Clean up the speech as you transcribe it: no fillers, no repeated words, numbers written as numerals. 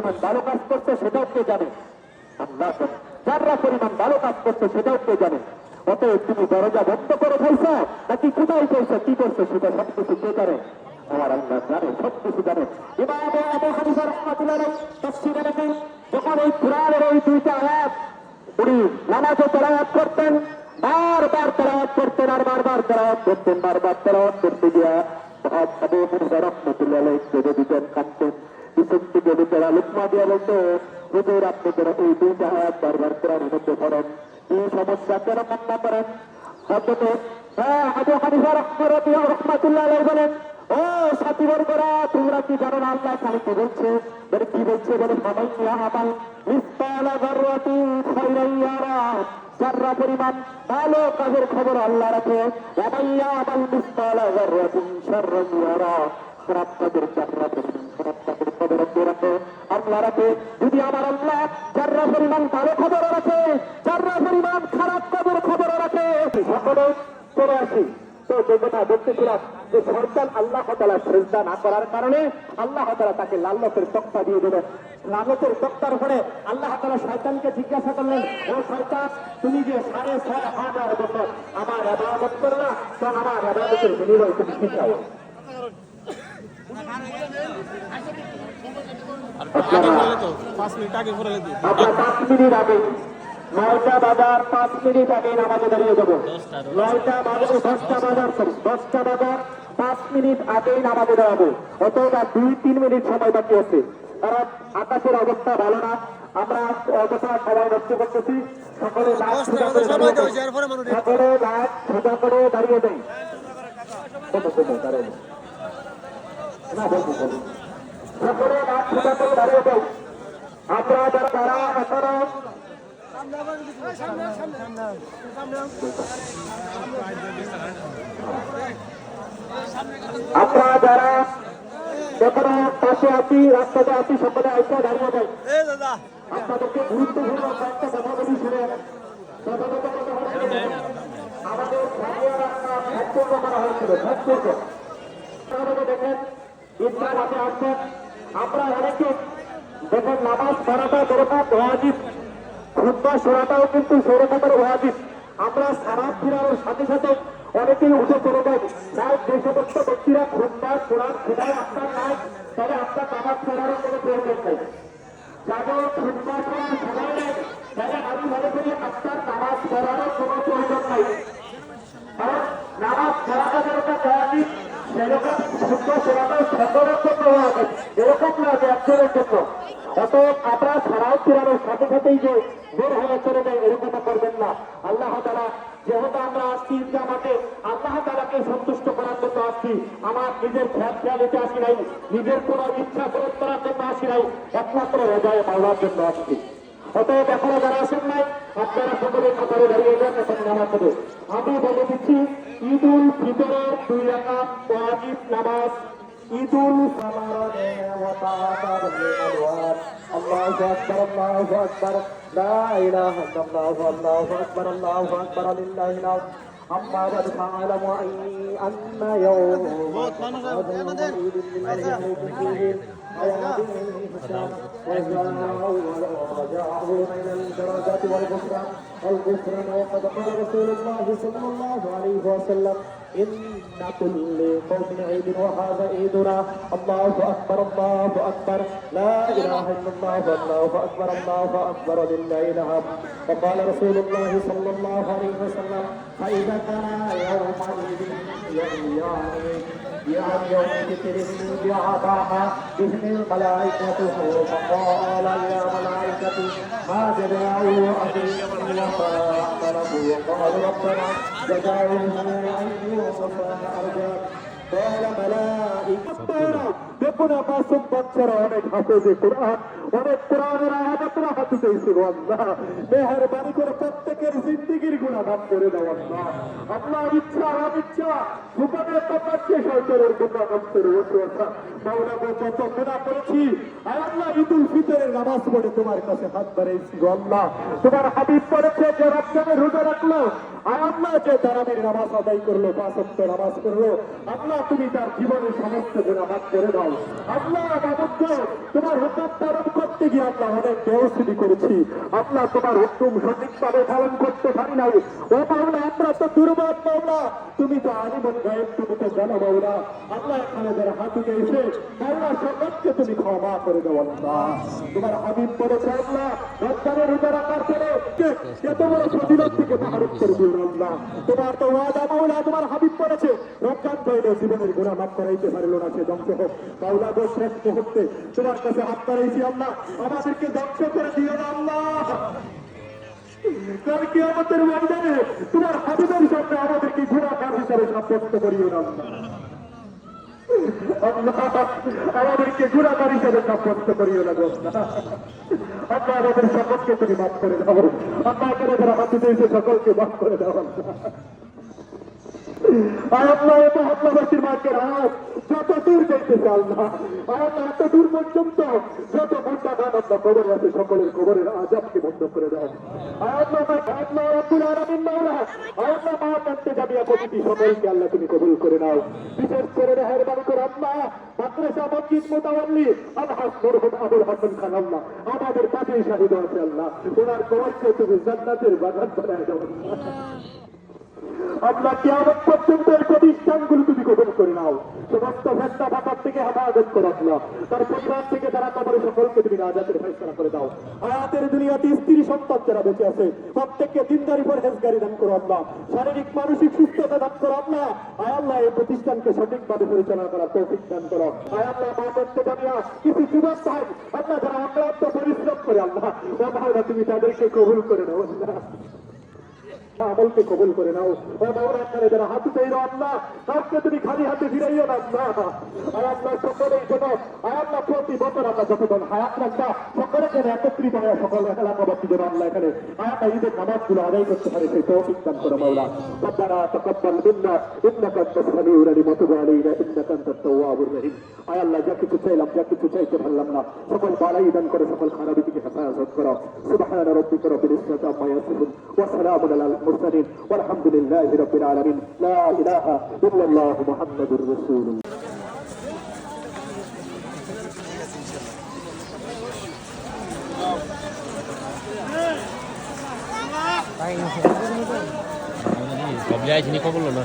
পরিমাণ ভালো কাজ করছে সেটাও কে জানে? আল্লাহ জানে। যারা পরিমাণ ভালো কাজ করছে সেটাও কে জানে? অতএব তুমি দরজা বন্ধ করে খাইছ নাকি কোথায় করছো, কি করছো, সেটা সবকিছু কে জানে? আমার আল্লাহ জানে, সবকিছু জানে। ইমাম আবু হানিফা রাহমাতুল্লাহ আলাইহি তাফসীরে লেখেন, যখন এই কুরআনের এই দুইটা আয়াত উনি নামাজে তেলাওয়াত করতেন, বারবার তেলাওয়াত করতেন আর বারবার তেলাওয়াত করতেন, বারবার তেলাওয়াত করতে গিয়া আবু হানিফা রাহমাতুল্লাহ আলাইহি কেঁদে দিতেন, কাঁদতেন। পিছন থেকে লোকেরা লুকমা দিয়া বলতো, হুজুর আপনি কেন এই দুইটা আয়াত বারবার কোরআনের মধ্যে পড়েন, এই সমস্যা কেন কান্না করেন? হযরত আবু হানিফা রাহমাতুল্লাহ আলাইহি বলেন, ও সাথীবর্গরা, তোমরা কি জানো না আল্লাহ খালি কি বলছে? কি বলছে? বলে ফামান ইয়ামাল মিসকালা যাররাতিন খায়রান ইয়ারা, যারা পরিমাণ ভালো কাজের খবর আল্লাহ রাখে, ওয়ামান ইয়ামাল মিসকালা যাররাতিন শাররান ইয়ারা, খারাপ কাজের যারা পরিমাণ খারাপ কাজের খবর রাখে আল্লাহ রাখে। যদি আমার আল্লাহ যারা পরিমাণ ভালো খবর রাখে, যারা পরিমাণ খারাপ কাজের খবর রাখে, সকলে করে আসি। তো যে কথা বলতেছিলাম যে সন্তান আল্লাহ তাআলা সিজদা না করার কারণে আল্লাহ তাআলা তাকে লালনের তক্তা দিয়ে দেবেন। লালনের তক্তার উপরে আল্লাহ তাআলা শয়তানকে জিজ্ঞাসা করলেন, ও শয়তান, তুমি যে 6,500 বছর আমার ইবাদত করলা, তো আমার ইবাদতের বিনিময়ে তুমি কি চাও? আপনারা 5 মিনিট আগে 9টা বাজার 5 মিনিট আগে নামাজে দাঁড়িয়ে যাবো। 9টা বাজার 10টা বাজার 5 মিনিট আগেই নামাজে দাঁড়াবো। অথবা 2-3 মিনিট সময় বাকি আছে, কারণ আকাশের অবস্থা ভালো না। আমরা অযথা সময় নষ্ট করতেছি। সকলে লাখ সোজা করে দাঁড়িয়ে দেয়। সকলে লাখ সোজা করে দাঁড়িয়ে দেয়। আমরা যারা এখনো আমরা যারা এখনো পাশে আছি, রাস্তাতে আছি, সকলে আইসা দাঁড়িয়ে দেয়। আপনাদেরকে গুরুত্বপূর্ণ কয়েকটা কথা বলি, শুনে আমাদের ভাগ্য করা হয়েছিল। দেখেন ঈদগাহ মাঠে আসছেন, আমরা অনেকে দেখেন নামাজ পড়াটা দরকার ওয়াজিব, খুতবা শোনাটাও কিন্তু সৌরকতার ওয়াজিব। আমরা সালাত ফিরানোর সাথে সাথে অনেকেই উঠে চলে যাই। তাই যে সমস্ত ব্যক্তিরা খুতবা শোনার ক্ষুধায় আপনার নাই, তবে আপনার নামাজ পড়ারও কোনো প্রয়োজন নেই। যাদের খুতবা শোনার সময় নেই, তাহলে আমি মনে করি আপনার নামাজ পড়ারও কোনো প্রয়োজন নাই। কারণ নামাজ পড়াটা যেরকম ওয়াজিব, সেরকম খুতবা শোনাটাও সকলের জন্য ওয়াজিব, এরকম না যে একজনের জন্য। অতএব আপনারা সালাত ফিরানোর সাথে সাথেই যে বের হয়ে চলে যায়, এরকম করবেন না। আল্লাহ তাআলা যেহেতু আমরা আসছি ঈদগাহ মাঠে, আল্লাহ তাআলাকে সন্তুষ্ট করার জন্য আসছি। আমার নিজের খেয়ালিতে আসি নাই, নিজের কোন ইচ্ছা পূরণ করার জন্য আসি নাই, একমাত্র হৃদয়ে পাওয়ার জন্য আসছি। অতএব এখনো যারা আসেন নাই, আপনারা সকলে কাতারে দাঁড়িয়ে যান, এখন নামাজ হবে। আমি বলে দিচ্ছি, ঈদ উল ফিতরের 2 রাকাত ওয়াজিব নামাজ, ঈদ উল সালামে ওয়া তাআতাল আনওয়ার, আল্লাহু আকবার, আল্লাহু আকবার, লা ইলাহা ইল্লাল্লাহু, আল্লাহু আকবার, আল্লাহু আকবার, লিল্লাহিল হামদ। أما بعد فاعلم أن يوم ورجعه إلى الدرجات والغفران وقد قال رسول الله صلى الله عليه وسلم إن كل قوم عيد وهذا عيدنا. الله أكبر، الله أكبر، لا إله إلا الله، الله أكبر، الله أكبر، لله الحمد. وقال رسول الله صلى الله عليه وسلم فإذا كان يوم عيد يعني يوم ذكر بعطاها بهم الملائكة، فقال يا ملائكة ما جزاء أبي وفاعله؟ وقالوا ربنا جزاؤه أن يوسف أرجع. قال ملائكة দেখুন মাসুম বাচ্চারা অনেক হাফেজে কোরআন, অনেক কোরআনের আয়াতরা হাফেজেছিল। আল্লাহ মেহেরবানি করে প্রত্যেকের জিন্দেগির গুনাহ মাফ করে দাও। আল্লাহ আপনার ইচ্ছা অনিচ্ছা গোপনের কথা শেষ হয়ে গুনাহ মাফ করে ওঠা। মাওলা গো, যত গুনাহ করেছি আল্লাহ ঈদ উল ফিতরের নামাজ পড়ে তোমার কাছে হাত বাড়াইছি। আল্লাহ তোমার হাবিব পড়েছে যে রমজানে রোজা রাখলো, আর আল্লাহ যে তারাবির নামাজ আদায় করলো, 5 ওয়াক্ত নামাজ করলো, আল্লাহ তুমি তার জীবনের সমস্ত গুনাহ মাফ করে দাও। আল্লাহ মাবুদ, তোমার হুকুম পালন করতে গিয়ে আল্লাহ অনেক বেয়াদবি করেছি। আল্লাহ তোমার হুকুম সঠিকভাবে পালন করতে পারি নাই। ও মাওলা, আমরা তো দুর্বল মাওলা, তুমি তো আলিমুল গায়েব, তুমি তো জানো মাওলা। আল্লাহ এখানে যারা হাত উঠেছে মাওলা, সকলকে তুমি ক্ষমা করে দাও আল্লাহ। তোমার হাবিব বলেছে আল্লাহ, রমজানের রোজা রাখার পরে এত বড় ফজিলত থেকে মাহরুম করে দিও না আল্লাহ। তোমার তো ওয়াদা মাওলা, তোমার হাবিব বলেছে রমজান পাইলে জীবনের গুনাহ মাফ করাইতে পারিল না, সে ধ্বংস হোক। মাওলা গো, শেষ মুহূর্তে তোমার কাছে হাত বাড়াইছি আল্লাহ, আমাদেরকে ধ্বংস করে দিও না আল্লাহ। কাল কিয়ামতের ময়দানে তোমার হাবিবের সামনে আমাদেরকে গুনাহগার হিসাবে সাব্যস্ত করিও না আল্লাহ। আল্লাহ আমাদেরকে গুনাহগার হিসাবে সাব্যস্ত করিও না গো আল্লাহ। আমাদের সকলকে তুমি মাফ করে দাও আল্লাহ। করে যারা হাত দিয়েছে সকলকে মাফ করে দাও আল্লাহ। আল্লাহ এত মহল্লাবাসীর মার্কের হাত যত দূর যাইতেছে আল্লাহ, আল্লাহ এত দূর পর্যন্ত যত মোটা গান আল্লাহ কবরে আছে, সকলের কবরের আজাবকে বন্ধ করে দাও আল্লাহ। আল্লাহ রব্বুল আলামিন মাওলা, আল্লাহ মা কান্তে জামিয়া কমিটি সকলকে আল্লাহ তুমি কবুল করে নাও। বিশেষ করে মেহেরবানি করে আল্লাহ মাদ্রাসা মসজিদ মোতাওয়াল্লি আলহাজ মরহুম আবুল হাসান খান আল্লাহ আমাদের পাশেই শাহিদ আছে আল্লাহ। ওনার কবরকে তুমি জান্নাতের বাগান বানায় দাও আল্লাহ। কিয়ামত পর্যন্ত এই প্রতিষ্ঠানগুলো তুমি কবুল করে নাও। সমস্ত ফেতনা ফাসাদ থেকে হেফাজত করো আল্লাহ। তার পরিবার থেকে যারা কবরে সকলকে তুমি নাজাতের ফয়সালা করে দাও। হায়াতের দুনিয়াতে স্ত্রী সন্তান যারা বেঁচে আছে প্রত্যেককে দিনদারি পরহেজগারি দান করো আল্লাহ। শারীরিক মানসিক সুস্থতা দান করো আল্লাহ। আয় আল্লাহ এই প্রতিষ্ঠানকে সঠিকভাবে পরিচালনা করার তৌফিক দান করো। আয় আল্লাহ মা করতে জানিয়া কিছু যুবক ভাই আল্লাহ যারা অক্লান্ত পরিশ্রম করে আল্লাহ, ও ভাইরা তুমি তাদেরকে কবুল করে নাও আল্লাহ। আমলকে কবুল করে নাও ও মাওলা। এখানে যারা হাত উঠাইল আল্লাহ, তাকে তুমি খালি হাতে ফিরাইও না আল্লাহ। আর আল্লাহ সকলেই যেন আল্লাহ প্রতি বছর আমরা যতক্ষণ হায়াত রাখবা সকলে যেন একত্রিত হয়ে সকল এলাকাবাসী যেন আল্লাহ এখানে আয়াত ঈদের নামাজগুলো আদায় করতে পারে সেই তৌফিক দান করো মাওলা। রব্বানা তাকাব্বাল মিন্না ইন্নাকা আনতাস সামিউল আলিম ওয়া তুব আলাইনা ইন্নাকা আনতাত তাওয়াবুর রহিম। আয় আল্লাহ, যা কিছু চাইলাম, যা কিছু চাইতে পারলাম না, সকল বালাই দান করে সকল খারাপি থেকে হেফাজত করো। সুবহানা রাব্বিকা রাব্বিল ইজ্জাতি আম্মা ইয়াসিফুন ওয়া সালামুন আলাল المرسلين والحمد لله رب العالمين لا إله إلا الله محمد رسول الله. সব জায়গায় চিনি কবল না।